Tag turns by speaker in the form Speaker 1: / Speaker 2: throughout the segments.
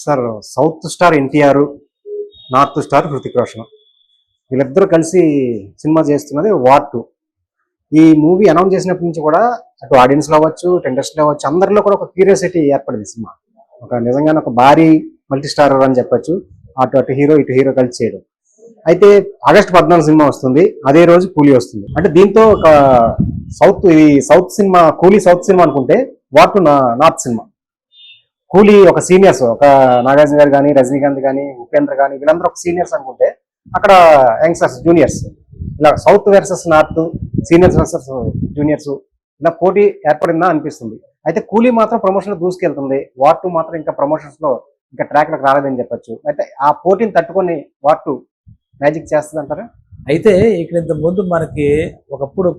Speaker 1: Sir south star NTR, north star Hrithik Roshan వీళ్ళిద్దరూ కలిసి cinema చేస్తున్నది వార్ 2. ఈ మూవీ అనౌన్స్ చేసినప్పటి నుంచి కూడా అటు ఆడియన్స్ లో అవ్వచ్చు, ఇటు ఇండస్ట్రీలో అవ్వచ్చు, అందరిలో కూడా ఒక క్యూరియాసిటీ ఏర్పడింది. సినిమా నిజంగానే ఒక భారీ మల్టీ స్టారర్ అని చెప్పొచ్చు. అటు అటు హీరో ఇటు హీరో కలిసి చేయడం. అయితే ఆగస్టు 14 సినిమా వస్తుంది, అదే రోజు కూలీ వస్తుంది. అంటే దీంతో ఒక సౌత్ సినిమా, కూలీ సౌత్ సినిమా అనుకుంటే వార్ 2 నార్త్ సినిమా. కూలీ ఒక సీనియర్స్, ఒక నాగార్జున గారు కానీ, రజనీకాంత్ కానీ, ఉపేంద్ర కానీ, వీళ్ళందరూ ఒక సీనియర్స్ అనుకుంటే అక్కడ యంగ్స్టర్స్, జూనియర్స్. ఇలా south versus north, seniors versus juniors, ఇలా పోటీ ఏర్పడిందా అనిపిస్తుంది. అయితే కూలీ మాత్రం ప్రమోషన్ లో దూసుకెళ్తుంది, వార్ 2 మాత్రం ఇంకా ప్రమోషన్స్ లో ఇంకా ట్రాక్ లకు రాలేదని చెప్పొచ్చు. అయితే ఆ పోటీని తట్టుకొని వార్ 2 మ్యాజిక్ చేస్తుంది అంటారా?
Speaker 2: అయితే ఇక్కడ ఇంత ముందు మనకి ఒకప్పుడు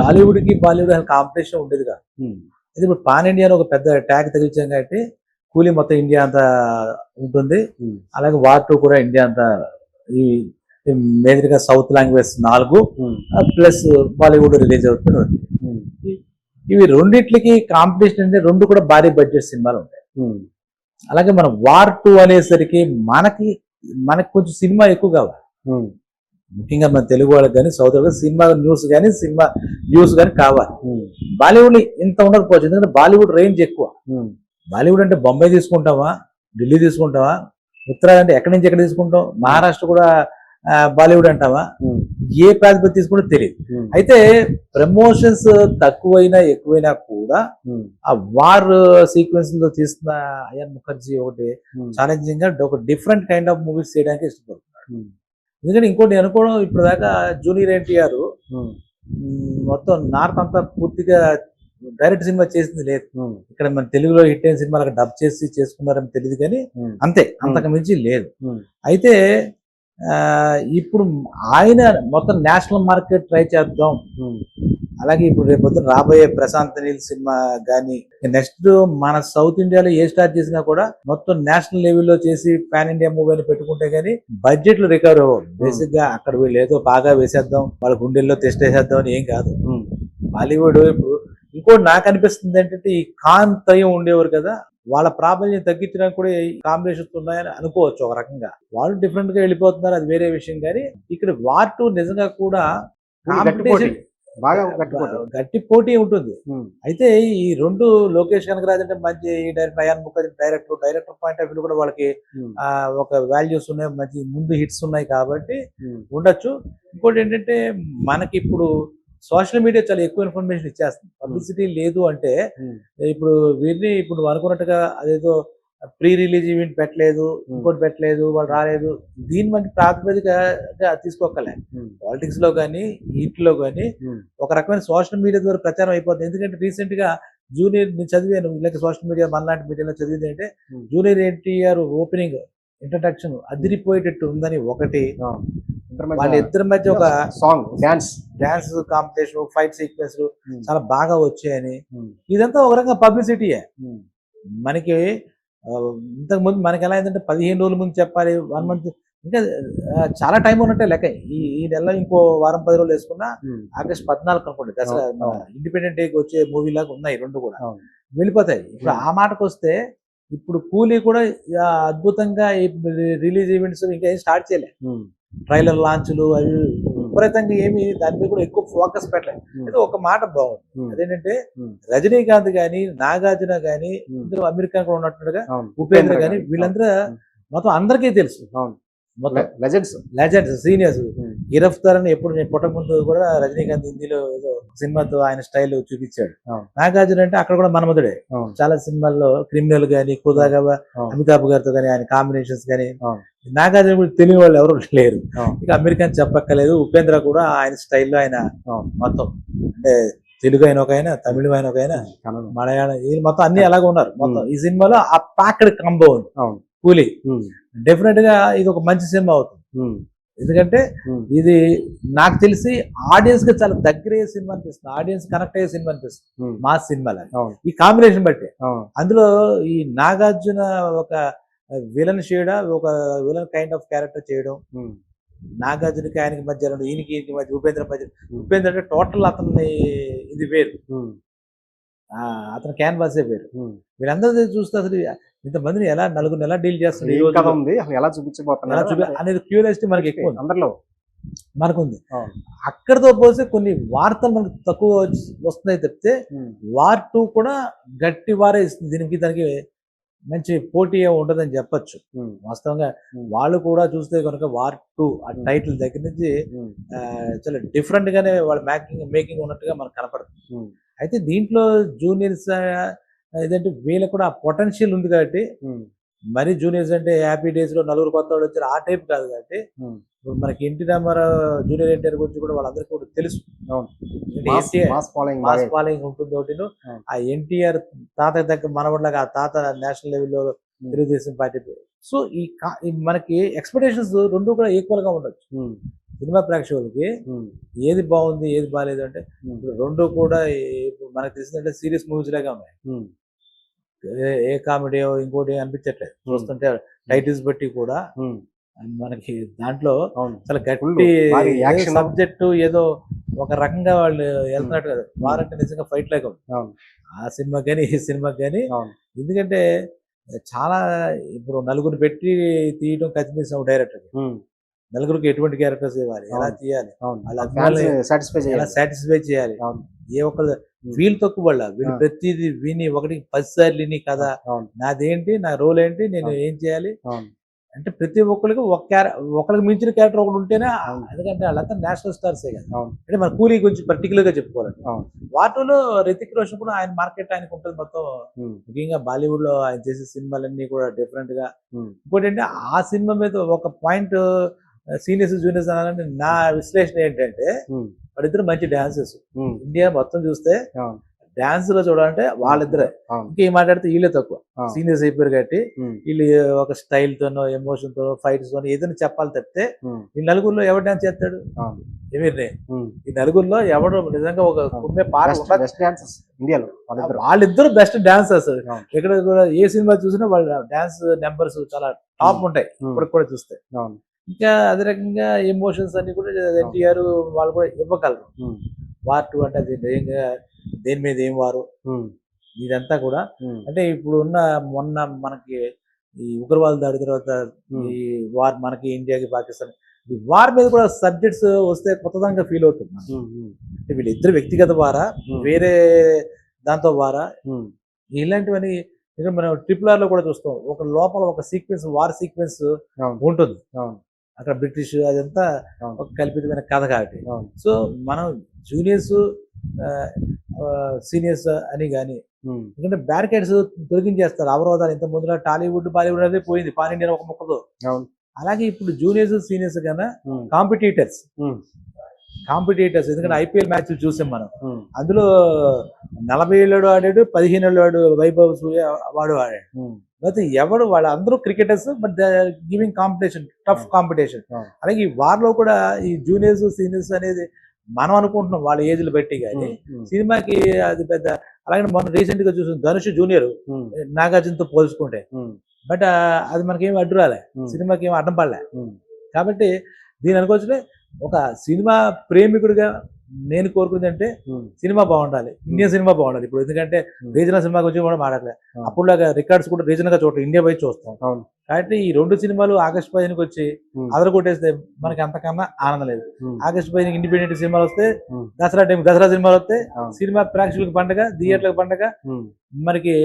Speaker 2: టాలీవుడ్ కి బాలీవుడ్ అసలు కాంపిటీషన్ ఉండేది కాదు. అయితే ఇప్పుడు పాన్ ఇండియా ఒక పెద్ద ట్యాగ్ తగిలించాం కాబట్టి కూలీ మొత్తం ఇండియా అంతా ఉంటుంది. అలాగే వార్ 2 కూడా ఇండియా అంతా, ఈ మేజర్గా south language 4 plus Bollywood release అవుతుంది. ఇవి రెండిట్లకి కాంపిటీషన్ అంటే రెండు కూడా భారీ బడ్జెట్ సినిమాలు ఉంటాయి. అలాగే మనం వార్ 2 అనేసరికి మనకి కొంచెం సినిమా ఎక్కువ కావాలి. ముఖ్యంగా మన తెలుగు వాళ్ళకి కానీ, సౌత్ వాళ్ళకి సినిమా న్యూస్ కానీ, సినిమా వ్యూస్ కానీ కావాలి. బాలీవుడ్ ఇంత ఉండకపోవచ్చు, ఎందుకంటే బాలీవుడ్ రేంజ్ ఎక్కువ. బాలీవుడ్ అంటే బొంబాయి తీసుకుంటావా, ఢిల్లీ తీసుకుంటావా, ఉత్తరాఖండ్ అంటే ఎక్కడి నుంచి ఎక్కడ తీసుకుంటాం, మహారాష్ట్ర కూడా బాలీవుడ్ అంటావా, ఏ ప్రాతిపదిక తీసుకుంటే తెలియదు. అయితే ప్రమోషన్స్ తక్కువైనా ఎక్కువైనా కూడా ఆ వార్ సీక్వెన్స్ లో తీస్తున్న అయాన్ ముఖర్జీ ఒకటి ఛాలెంజింగ్ గా ఒక డిఫరెంట్ కైండ్ ఆఫ్ మూవీస్ చేయడానికి ఇష్టపడుతున్నాడు. ఎందుకంటే ఇంకోటి అనుకోవడం, ఇప్పుడు దాకా జూనియర్ ఎన్టీఆర్ మొత్తం నార్త్ అంతా పూర్తిగా డైరెక్ట్ సినిమా చేసింది లేదు. ఇక్కడ మన తెలుగులో హిట్ అయిన సినిమాలకు డబ్ చేసి చేసుకున్నారని తెలియదు కానీ అంతే, అంతకు మించి లేదు. అయితే ఇప్పుడు ఆయన మొత్తం నేషనల్ మార్కెట్ ట్రై చేద్దాం. అలాగే ఇప్పుడు రేపు పొద్దున రాబోయే ప్రశాంత్ నీల్ సినిమా కానీ, నెక్స్ట్ మన సౌత్ ఇండియాలో ఏ స్టార్ట్ చేసినా కూడా మొత్తం నేషనల్ లెవెల్లో చేసి పాన్ ఇండియా మూవీ అని పెట్టుకుంటే గానీ బడ్జెట్లు రికవర్ అవ్వవు. బేసిక్ గా అక్కడ వీళ్ళు ఏదో బాగా వేసేద్దాం, వాళ్ళ గుండెల్లో టెస్ట్ వేసేద్దాం అని ఏం కాదు. బాలీవుడ్ ఇప్పుడు ఇంకోటి నాకు అనిపిస్తుంది ఏంటంటే, ఈ ఖాన్ త్రయం ఉండేవారు కదా, వాళ్ళ ప్రాబల్యం తగ్గించడానికి కూడా ఈ కాంబినేషన్స్ ఉన్నాయని అనుకోవచ్చు. ఒక రకంగా వాళ్ళు డిఫరెంట్ గా వెళ్ళిపోతున్నారు, అది వేరే విషయం. కానీ ఇక్కడ వార్ 2 నిజంగా కూడా కాంపిటీషన్
Speaker 1: బాగా
Speaker 2: గట్టి పోటీ ఉంటుంది. అయితే ఈ రెండు, లోకేష్ కనకరాజ్ అంటే మంచి director, Ayan Mukerji director point of view కూడా వాళ్ళకి ఒక వాల్యూస్ ఉన్నాయి, మంచి ముందు హిట్స్ ఉన్నాయి కాబట్టి ఉండొచ్చు. ఇంకోటి ఏంటంటే, మనకి ఇప్పుడు సోషల్ మీడియా చాలా ఎక్కువ ఇన్ఫర్మేషన్ ఇచ్చేస్తుంది. పబ్లిసిటీ లేదు అంటే ఇప్పుడు వీరిని ఇప్పుడు అనుకున్నట్టుగా అదేదో ప్రీ రిలీజ్ ఈవెంట్ పెట్టలేదు, ఇంకోటి పెట్టలేదు, వాళ్ళు రాలేదు, దీని మంచి ప్రాతిపదిక తీసుకోకలే. పాలిటిక్స్ లో కానీ వీటిలో కానీ ఒక రకమైన సోషల్ మీడియా ద్వారా ప్రచారం అయిపోతుంది. ఎందుకంటే రీసెంట్ గా జూనియర్, నేను చదివాను ఇలాంటి సోషల్ మీడియా, మనలాంటి మీడియాలో చదివింది అంటే, జూనియర్ ఎన్టీఆర్ ఓపెనింగ్ ఇంట్రడక్షన్ అదిరిపోయేటట్టు ఉందని ఒకటి, వాళ్ళ ఇద్దరి మధ్య ఒక
Speaker 1: song,
Speaker 2: dance competition, fight sequence చాలా బాగా వచ్చాయని, ఇదంతా ఒక రకంగా పబ్లిసిటీయే. మనకి ఇంతకు ముందు మనకి ఎలా అయిందంటే 15 రోజుల ముందు చెప్పాలి, 1 మంత్, ఇంకా చాలా టైం ఉన్నట్టే లెక్క. ఈ నెలలో ఇంకో వారం 10 రోజులు వేసుకున్నా ఆగస్టు 14 అనుకోండి, దసరా ఇండిపెండెంట్ డేకి వచ్చే మూవీ లాగా ఉన్నాయి రెండు కూడా, వెళ్ళిపోతాయి. ఇప్పుడు ఆ మాటకు వస్తే, ఇప్పుడు కూలీ కూడా అద్భుతంగా రిలీజ్ ఈవెంట్స్ ఇంకా ఏం స్టార్ట్ చేయలే, ట్రైలర్ లాంచ్లు అవి విపరీతంగా ఏమి దాని మీద కూడా ఎక్కువ ఫోకస్ పెట్టలేదు. అయితే ఒక మాట బాగుంది, అదేంటంటే రజనీకాంత్ గాని, నాగార్జున గాని, ఇందులో అమెరికా కూడా ఉన్నట్టుగా ఉపేంద్ర గాని, వీళ్ళందరూ మొత్తం అందరికీ తెలుసు, మొత్తం లెజెండ్స్ సీనియర్స్. గిరఫ్తార్ అని ఎప్పుడు నేను పుట్టక ముందు కూడా రజనీకాంత్ హిందీలో ఏదో సినిమాతో ఆయన స్టైల్ చూపించాడు. నాగార్జున అంటే అక్కడ కూడా మనమధుడే, చాలా సినిమాల్లో క్రిమినల్ గానీ, కుదాగా అమితాబ్ గారితో కానీ ఆయన కాంబినేషన్స్ కానీ. నాగార్జున కూడా తెలియని వాళ్ళు ఎవరు లేరు, ఇక అమెరికన్ చెప్పక్కర్లేదు. ఉపేంద్ర కూడా ఆయన స్టైల్లో ఆయన మొత్తం, అంటే తెలుగు అయిన ఒక ఆయన, తమిళ అయిన ఒక ఆయన, మలయాళం, మొత్తం అన్ని అలాగే ఉన్నారు. మొత్తం ఈ సినిమాలో ఆ ప్యాక్డ్ కాంబో ఉంది కూలీ. డెఫినెట్ గా ఇది ఒక మంచి సినిమా అవుతుంది, ఎందుకంటే ఇది నాకు తెలిసి ఆడియన్స్ కి చాలా దగ్గరయ్యే సినిమా అనిపిస్తుంది, ఆడియన్స్ కనెక్ట్ అయ్యే సినిమా అనిపిస్తుంది మా సినిమాలో, ఈ కాంబినేషన్ బట్టి. అందులో ఈ నాగార్జున ఒక విలన్ షేడ్, ఒక విలన్ కైండ్ ఆఫ్ క్యారెక్టర్ చేయడం, నాగార్జునకి ఆయనకి మధ్య, ఈయనకి మధ్య ఉపేంద్ర మధ్య, ఉపేంద్ర అంటే టోటల్ అతన్ని ఇది వేరు. అతను క్యాన్వాసే వేరు. వీళ్ళందరూ చూస్తే అసలు ఇంతమందిని నలుగురిని ఎలా డీల్ చేస్తున్నారు ఈ
Speaker 1: ఏం
Speaker 2: రోజు
Speaker 1: కథ ఉంది అసలు ఎలా చూపించబోతున్నారు
Speaker 2: అనేది క్యూరియాసిటీ మనకి ఎక్కువ ఉంది.
Speaker 1: అందరిలో.
Speaker 2: మనకుంది.
Speaker 1: అవును.
Speaker 2: అక్కడితో పోలిస్తే కొన్ని వార్తలు మనకు తక్కువ వస్తున్నాయి తప్పితే వార్ 2 కూడా గట్టి వారే ఇస్తుంది. దానికి మంచి పోటీ ఉండదని చెప్పొచ్చు. వాస్తవంగా వాళ్ళు కూడా చూస్తే కనుక వార్ 2 ఆ టైటిల్ దగ్గర నుంచి చాలా డిఫరెంట్ గానే వాళ్ళ మేకింగ్ ఉన్నట్టుగా మనకు కనపడుతుంది. అయితే దీంట్లో జూనియర్స్ ఏదంటే వీళ్ళకి కూడా పొటెన్షియల్ ఉంది కాబట్టి, మరి జూనియర్స్ అంటే హ్యాపీ డేస్ లో నలుగురు కొత్త వాళ్ళు వచ్చారు ఆ టైప్ కాదు కాబట్టి, ఇప్పుడు మనకి ఎన్టీ రామారావు జూనియర్ ఎన్టీఆర్ గురించి కూడా వాళ్ళందరికీ కూడా తెలుసు. మాస్ ఫాలోయింగ్ ఉంటుంది ఒకటి. ఆ ఎన్టీఆర్ తాత దగ్గర మనవడిలాగా ఆ తాత నేషనల్ లెవెల్లో తెలుగుదేశం పార్టీ. సో మనకి ఎక్స్పెక్టేషన్స్ రెండు కూడా ఈక్వల్ గా ఉండొచ్చు. సినిమా ప్రేక్షకులకి ఏది బాగుంది ఏది బాగాలేదు అంటే రెండు కూడా మనకు తెలిసిందంటే సీరియస్ మూవీస్ లాగా ఉన్నాయి. ఏ కామెడీ ఇంకోటి అనిపించట్లేదు చూస్తుంటే టైటిల్స్ బట్టి కూడా. మనకి దాంట్లో చాలా గట్టి సబ్జెక్టు ఏదో ఒక రకంగా వాళ్ళు వెళ్తున్నట్టు కదా. వారంటే నిజంగా ఫైట్ లాగా ఉంది ఆ సినిమాకి కానీ ఈ సినిమాకి కానీ. ఎందుకంటే చాలా ఇప్పుడు నలుగురు పెట్టి తీయడం కత్తిమీసాం డైరెక్టర్. నలుగురికి ఎటువంటి క్యారెక్టర్స్ ఇవ్వాలి, ఎలా తీయాలి, ఎలా సాటిస్ఫై చేయాలి. ఏ ఒక్కరు వీళ్ళు తక్కువ వాళ్ళ వీళ్ళు ప్రతిదీ విని 1-10 సార్లు విని కదా నాదేంటి, నా రోల్ ఏంటి, నేను ఏం చేయాలి అంటే ప్రతి ఒక్కరికి ఒకరికి మించిన క్యారెక్టర్ ఒకటి ఉంటేనే. ఎందుకంటే వాళ్ళంతా నేషనల్ స్టార్సే కదా. అంటే మన కూలీ గురించి పర్టికులర్ గా చెప్పుకోవాలండి. వాటిలో రితిక్ రోషన్ కూడా ఆయన మార్కెట్ ఆయనకు ఉంటుంది మొత్తం. ముఖ్యంగా బాలీవుడ్ లో ఆయన చేసే సినిమాలన్నీ కూడా డిఫరెంట్ గా. ఇంకోటి అంటే ఆ సినిమా మీద ఒక పాయింట్ సీనియర్స్ జూనియర్స్ అనాలని నా విశ్లేషణ ఏంటంటే, వాళ్ళిద్దరు మంచి డాన్సర్స్. ఇండియా మొత్తం చూస్తే డాన్స్ లో చూడాలంటే వాళ్ళిద్దరే. ఇంకేం మాట్లాడితే వీళ్ళే తక్కువ. సీనియర్స్ అయిపోయారు కాబట్టి వీళ్ళు ఒక స్టైల్ తోనో ఎమోషన్ తోనో ఫైట్స్ తోనో ఏదైనా చెప్పాలి తప్పితే ఈ నలుగురిలో ఎవరు డాన్స్ చేస్తాడు? ఎవరినే ఈ నలుగురిలో ఎవడు నిజంగా ఒక కుమ్మే పాట వాళ్ళిద్దరు బెస్ట్ డాన్సర్స్. ఎక్కడ కూడా ఏ సినిమా చూసినా వాళ్ళ డాన్స్ నెంబర్స్ చాలా టాప్ ఉంటాయి ఇప్పటికి కూడా చూస్తే. ఇంకా అదే రకంగా ఎమోషన్స్ అన్ని కూడా ఎన్టీఆర్ వాళ్ళు కూడా ఇవ్వగలరు. వార్ 2 అంటే అది దేని మీద ఏం వారు ఇదంతా కూడా. అంటే ఇప్పుడు మొన్న మనకి ఈ ఉగ్రవాద దాడి తర్వాత ఈ వార్ మనకి ఇండియాకి పాకిస్తాన్ ఈ వార్ మీద కూడా సబ్జెక్ట్స్ వస్తే కొత్తదంగా ఫీల్ అవుతుంది. అంటే వీళ్ళిద్దరు వ్యక్తిగత వారా వేరే దాంతో వారా ఇలాంటివన్నీ మనం RRR లో కూడా చూస్తాం. ఒక లోపల ఒక సీక్వెన్స్ వార్ సీక్వెన్స్ ఉంటుంది. అక్కడ బ్రిటిష్ అదంతా ఒక కల్పితమైన కథ కాబట్టి. సో మనం జూనియర్స్ సీనియర్స్ అని కానీ ఎందుకంటే బ్యారికేడ్స్ తొలగించేస్తారు అవరోధాలు. ఇంత ముందులో టాలీవుడ్ బాలీవుడ్ అనేది పోయింది పాన్ ఇండియా ఒక ముక్కతో. అలాగే ఇప్పుడు జూనియర్స్ సీనియర్స్ కన్నా కాంపిటీటర్స్ ఎందుకంటే IPL మ్యాచ్లు చూసాం మనం. అందులో 40 ఏళ్ళు ఆడాడు, 15 ఏళ్ళు ఆడు వైభవ్ సూర్య వాడు ఆడాడు. అయితే ఎవడు వాళ్ళందరూ cricketers but they are giving competition, tough competition. అలాగే ఈ వార్ లో కూడా ఈ జూనియర్స్ సీనియర్స్ అనేది మనం అనుకుంటున్నాం వాళ్ళ ఏజ్లు బట్టి, కానీ సినిమాకి అది పెద్ద. అలాగే మనం రీసెంట్ గా చూసాం ధనుష్ జూనియర్ నాగార్జునతో పోల్చుకుంటే. బట్ అది మనకేమి అడ్డు రాలే, సినిమాకి ఏమి అడ్డం పడలే. కాబట్టి దీని అనుకోవచ్చులే ఒక సినిమా ప్రేమికుడిగా నేను కోరుకుంది అంటే సినిమా బాగుండాలి, ఇండియన్ సినిమా బాగుండాలి. ఇప్పుడు ఎందుకంటే రీజనల్ సినిమా గురించి కూడా మాట్లాడలే. అప్పుడులాగా రికార్డ్స్ కూడా రీజనల్ గా చూడటం ఇండియా పోయి చూస్తాం. కాబట్టి ఈ 2 సినిమాలు ఆగస్టు 15కి వచ్చి అదరగొట్టేస్తే మనకి అంతకన్నా ఆనందం లేదు. ఆగస్టు 15కి ఇండిపెండెంట్ సినిమాలు వస్తే, దసరా సినిమాలు వస్తే సినిమా ప్రేక్షకులకు పండగ, థియేటర్లకు పండగ. మనకి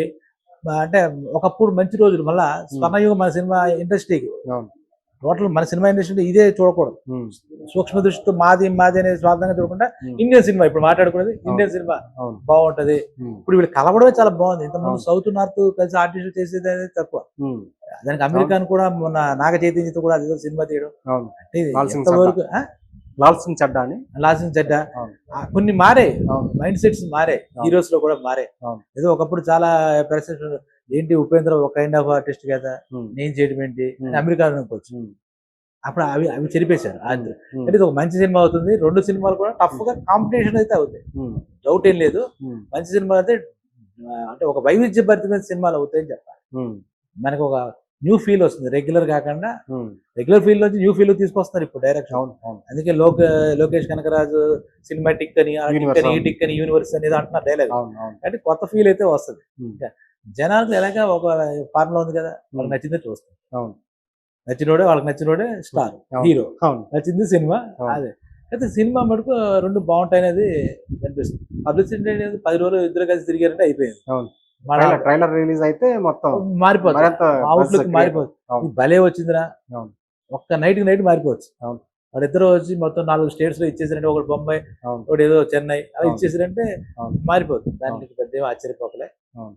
Speaker 2: అంటే ఒకప్పుడు మంచి రోజులు మళ్ళా స్వర్ణయుగం మన సినిమా ఇండస్ట్రీకి. టోటల్ మన సినిమా ఇండస్ట్రీ ఇదే చూడకూడదు. సూక్ష్మ దృష్టితో మాది అనే స్వార్థంగా చూడకుండా ఇండియన్ సినిమా ఇప్పుడు మాట్లాడుకునేది ఇండియన్ సినిమా బాగుంటది. ఇప్పుడు వీళ్ళు కలవడమే చాలా బాగుంది. ఇంతకుముందు సౌత్ నార్త్ కలిసి ఆర్టిస్టులు చేసేది అనేది తక్కువ. దానికి అమెరికాను కూడా మొన్న నాగ చైతన్యతో కూడా అదే సినిమా తీయడం ఎంతవరకు
Speaker 1: లాల్ సింగ్ చెడ్డా
Speaker 2: కొన్ని మారే మైండ్ సెట్స్ మారే, హీరోస్ లో కూడా మారే. ఏదో ఒకప్పుడు చాలా పెర్సెప్షన్ ఏంటి ఉపేంద్ర ఒక కైండ్ ఆఫ్ ఆర్టిస్ట్ కదా, నేను చేయడం ఏంటి అమెరికా అనుకోవచ్చు. అప్పుడు అవి చెరిపేశారు. అంటే ఇది ఒక మంచి సినిమా అవుతుంది. 2 సినిమాలు కూడా టఫ్ గా కాంపిటీషన్ అయితే అవుతాయి, డౌట్ ఏం లేదు. మంచి సినిమాలు అయితే అంటే ఒక వైవిధ్యభరితమైన సినిమాలు అవుతాయని చెప్పాలి. మనకు ఒక న్యూ ఫీల్ వస్తుంది, రెగ్యులర్ కాకుండా
Speaker 1: ఉమ్,
Speaker 2: రెగ్యులర్ ఫీల్ నుంచి న్యూ ఫీల్ తీసుకొస్తున్నారు ఇప్పుడు డైరెక్షన్.
Speaker 1: అవును అవును
Speaker 2: అందుకే లోకేష్ కనకరాజు సినిమాటిక్ అని ఆ టిక్
Speaker 1: Universe,
Speaker 2: అని ఈ టిక్ అని యూనివర్స్ అనేది అంటున్నారు డైలాగ్.
Speaker 1: అవును అవును
Speaker 2: అంటే కొత్త ఫీల్ అయితే వస్తుంది.
Speaker 1: ఉమ్,
Speaker 2: ఇంకా జనాలకు ఎలాగా ఒక ఫార్ములా ఉంది కదా, వాళ్ళకి నచ్చిందే చూస్తారు.
Speaker 1: అవును
Speaker 2: నచ్చినోడే వాళ్ళకి నచ్చినోడే స్టార్
Speaker 1: అవును.
Speaker 2: హీరో,
Speaker 1: అవును
Speaker 2: నచ్చింది సినిమా.
Speaker 1: అవును.
Speaker 2: అదే అయితే సినిమా మటుకు రెండు బాగుంటాయి అనేది అనిపిస్తుంది. పబ్లిసిటీ అనేది 10 రోజులు ఇద్దరు కలిసి తిరిగారంటే అయిపోయింది.
Speaker 1: అవును.
Speaker 2: మన
Speaker 1: ట్రైలర్ రిలీజ్ అయితే మొత్తం
Speaker 2: మారిపోతుంది,
Speaker 1: మరింత
Speaker 2: అవుట్లుక్
Speaker 1: buzz
Speaker 2: మారిపోతుంది.
Speaker 1: అవును.
Speaker 2: ఇది భలే వచ్చిందిరా,
Speaker 1: అవును
Speaker 2: ఒక్క నైట్ మారిపోవచ్చు.
Speaker 1: అవును.
Speaker 2: వాళ్ళిద్దరు వచ్చి మొత్తం 4 స్టేట్స్ లో ఇచ్చేసారంటే, ఒకటి బొంబాయి
Speaker 1: అవును
Speaker 2: ఒకటి ఏదో చెన్నై అలా
Speaker 1: అవును.
Speaker 2: ఇచ్చేసారంటే
Speaker 1: అవును.
Speaker 2: మారిపోతుంది. దానికి పెద్ద ఏం ఆశ్చర్యపోకలే.
Speaker 1: అవును.